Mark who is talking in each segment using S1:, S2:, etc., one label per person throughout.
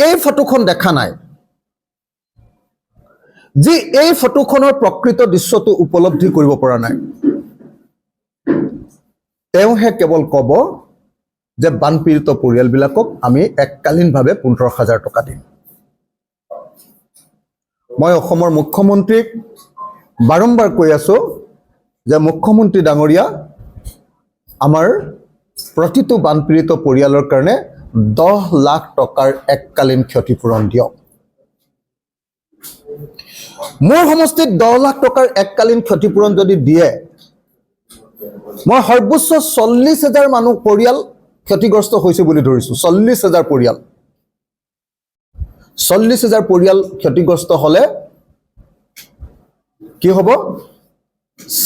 S1: এই ফটোখন দেখা নাই, যি এই ফটোখনৰ প্ৰকৃত দৃশ্যটো উপলব্ধি কৰিব পৰা নাই, তেওঁহে কেৱল ক'ব যে বানপীড়িত পৰিয়ালবিলাকক আমি এককালীনভাৱে 15,000 টকা দিম। মই অসমৰ মুখ্যমন্ত্ৰীক বাৰম্বাৰ কৈ আছো যে মুখ্যমন্ত্ৰী ডাঙৰীয়া, আমাৰ প্ৰতিটো বানপীড়িত পৰিয়ালৰ কাৰণে 10 লাখ টকাৰ এককালীন ক্ষতিপূৰণ দিয়ক। মোৰ সমষ্টিত 10 লাখ টকাৰ এককালীন ক্ষতিপূৰণ যদি দিয়ে, মই সৰ্বোচ্চ 40,000 মানুহ পৰিয়াল ক্ষতিগ্ৰস্ত হৈছে বুলি ধৰিছো। 40,000 পৰিয়াল, 40,000 পৰিয়াল ক্ষতিগ্ৰস্ত হলে কি হ'ব?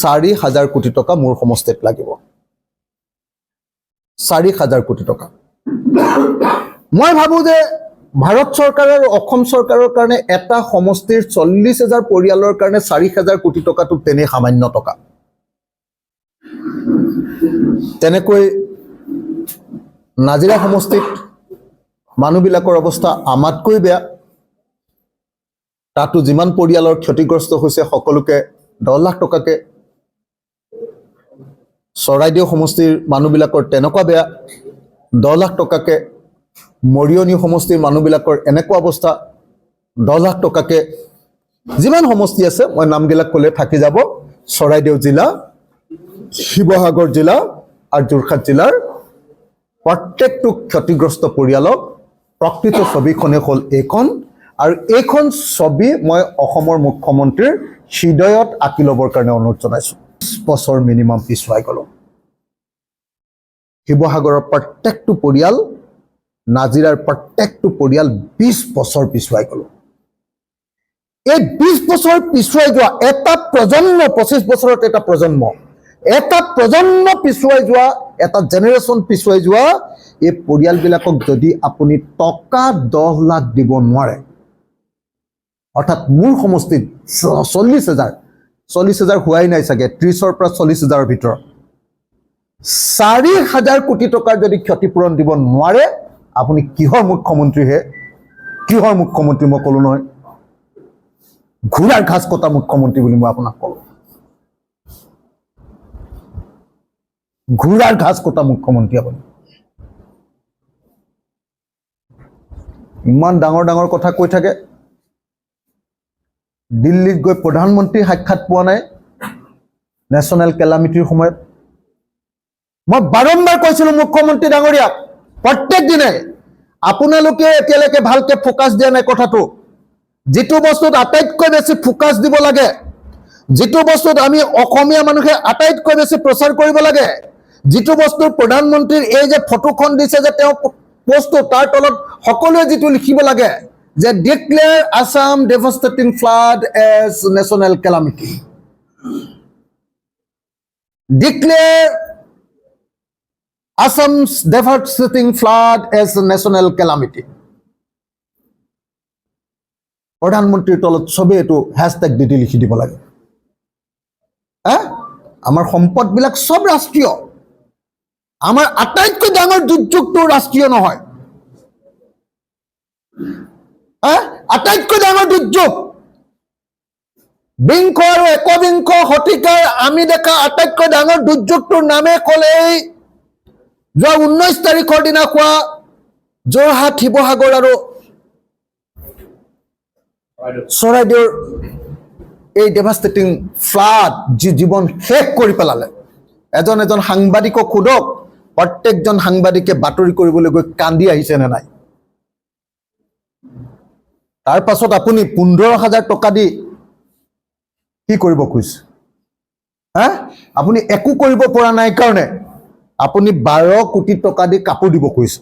S1: 4,000 কোটি টকা মোৰ সমষ্টিত লাগিব। 4,000 কোটি টকা। মই ভাবো যে ভাৰত চৰকাৰ আৰু অসম চৰকাৰৰ কাৰণে এটা সমষ্টিৰ 40,000 পৰিয়ালৰ কাৰণে 4,000 কোটি টকাটো তেনে সামান্য টকা। তেনেকৈ নাজিৰা সমষ্টিত মানুহবিলাকৰ অৱস্থা আমাতকৈ বেয়া। তাতো যিমান পৰিয়ালৰ ক্ষতিগ্ৰস্ত হৈছে সকলোকে 10 লাখ টকাকে। চৰাইদেউ সমষ্টিৰ মানুহবিলাকৰ তেনেকুৱা বেয়া, 10 লাখ টকাকে। মৰিয়নি সমষ্টিৰ মানুহবিলাকৰ এনেকুৱা অৱস্থা, 10 লাখ টকাকে। যিমান সমষ্টি আছে মই নামবিলাক ক'লে থাকি যাব। চৰাইদেউ জিলা, শিৱসাগৰ জিলা আৰু যোৰহাট জিলাৰ প্ৰত্যেকটো ক্ষতিগ্ৰস্ত পৰিয়ালক প্ৰকৃত ছবিখনে হ'ল এইখন। আৰু এইখন ছবি মই অসমৰ মুখ্যমন্ত্ৰীৰ হৃদয়ত আঁকি ল'বৰ কাৰণে অনুৰোধ জনাইছো। 20 বছৰ মিনিমাম পিছুৱাই গ'লো। শিৱসাগৰৰ প্ৰত্যেকটো পৰিয়াল, নাজিৰাৰ প্ৰত্যেকটো পৰিয়াল 20 বছৰ পিছুৱাই গ'লো। এই 20 বছৰ পিছুৱাই যোৱা এটা প্ৰজন্ম, 25 বছৰত এটা প্ৰজন্ম, এটা প্ৰজন্ম পিছুৱাই যোৱা, এটা জেনেৰেশ্যন পিছুৱাই যোৱা এই পৰিয়ালবিলাকক যদি আপুনি টকা 10 লাখ দিব নোৱাৰে, অৰ্থাৎ মোৰ সমষ্টিত 40,000 হোৱাই নাই চাগে, 30ৰ পৰা 40,000ৰ ভিতৰত 4,000 কোটি টকাৰ যদি ক্ষতিপূৰণ দিব নোৱাৰে, আপুনি কিহৰ মুখ্যমন্ত্ৰী হে? কিহৰ মুখ্যমন্ত্ৰী? মই ক'লো নহয়, ঘোঁৰাৰ ঘাস কটা মুখ্যমন্ত্ৰী বুলি মই আপোনাক ক'লো। ঘোঁৰাৰ ঘাস কটা মুখ্যমন্ত্ৰী আপুনি। ইমান ডাঙৰ ডাঙৰ কথা কৈ থাকে। দিল্লীত গৈ প্ৰধানমন্ত্ৰী সাক্ষাৎ পোৱা নাই নেশ্যনেল কেলামিটিৰ সময়ত। মই বাৰম্বাৰ কৈছিলো মুখ্যমন্ত্ৰী ডাঙৰীয়াক, প্ৰত্যেক দিনে আপোনালোকে এতিয়ালৈকে ভালকে ফোকাছ দিয়া নাই কথাটো। যিটো বস্তুত আটাইতকৈ বেছি ফোকাছ দিব লাগে, যিটো বস্তুত আমি অসমীয়া মানুহে আটাইতকৈ বেছি প্ৰচাৰ কৰিব লাগে, যিটো বস্তুৰ প্ৰধানমন্ত্ৰীৰ এই যে ফটোখন দিছে যে তেওঁ পোষ্টটো, তাৰ তলত সকলোৱে যিটো লিখিব লাগে যে declare Assam devastating flood as national calamity, declare Assam's devastating flood as a national calamity. প্ৰধানমন্ত্ৰীৰ তলত চবে এইটো হ্যাশট্যাগ দি লিখি দিব লাগে। আমাৰ সম্পদবিলাক সব ৰাষ্ট্ৰীয়। আমাৰ আটাইতকৈ ডাঙৰ দুৰ্যোগটো ৰাষ্ট্ৰীয় নহয়। আটাইতকৈ ডাঙৰ দুৰ্যোগ, বিংশ আৰু একবিংশ শতিকাৰ আমি দেখা আটাইতকৈ ডাঙৰ দুৰ্যোগটোৰ নামে ক'লেই যোৱা 19 তাৰিখৰ দিনা হোৱা যোৰহাট, শিৱসাগৰ আৰু চৰাইদেউৰ এই ডেভাষ্টেটিং ফ্লাড, যি জীৱন শেষ কৰি পেলালে। এজন এজন সাংবাদিকক সোধক, প্ৰত্যেকজন সাংবাদিকে বাতৰি কৰিবলৈ গৈ কান্দি আহিছে নে নাই? তাৰ পাছত আপুনি 15,000 টকা দি কি কৰিব খুজিছে? আপুনি একো কৰিব পৰা নাই কাৰণে আপুনি 12 কোটি টকা দি কাপোৰ দিব খুজিছে।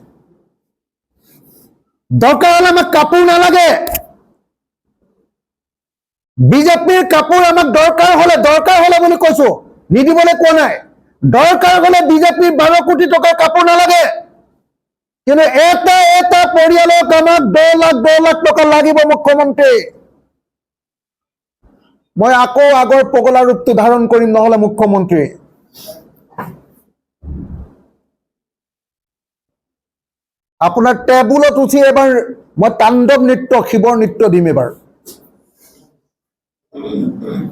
S1: দৰকাৰ হলে আমাক কাপোৰ নালাগে, বিজেপিৰ কাপোৰ আমাক দৰকাৰ হলে বুলি কৈছো, নিদিবলৈ কোৱা নাই। দৰকাৰ হলে বিজেপিৰ 12 কোটি টকাৰ কাপোৰ নালাগে, কিন্তু এটা এটা পৰিয়ালক আমাক 10 লাখ টকা লাগিব মুখ্যমন্ত্ৰী। মই আকৌ আগৰ পগলা ৰূপটো ধাৰণ কৰিম নহলে মুখ্যমন্ত্ৰী। আপোনাৰ টেবুলত উঠি এবাৰ মই তাণ্ডৱ নৃত্য শিৱৰ নৃত্য দিম এবাৰ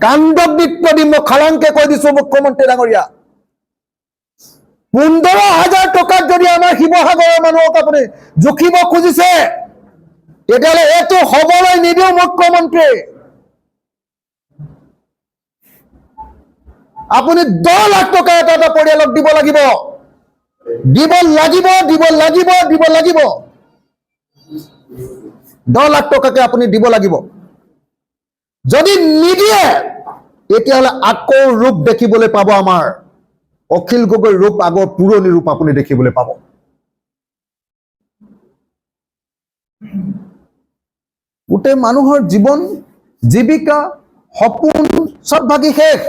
S1: তাণ্ডৱ নৃত্য দিম মই খালাংকে কৈ দিছো মুখ্যমন্ত্ৰী ডাঙৰীয়া 15,000 টকাত যদি আমাৰ শিৱসাগৰৰ মানুহক আপুনি জুখিব খুজিছে তেতিয়াহ'লে এইটো হবলৈ নিদিও মুখ্যমন্ত্ৰী আপুনি 10 লাখ টকা এটা পৰিয়ালক দিব লাগিব 10 লাখ টকাকে আপুনি দিব লাগিব যদি নিদিয়ে তেতিয়াহ'লে আকৌ ৰূপ দেখিবলৈ পাব আমাৰ অখিল গগৈ ৰূপ আগৰ পুৰণি ৰূপ আপুনি দেখিবলৈ পাব গোটেই মানুহৰ জীৱন জীৱিকা সপোন সব ভাগি শেষ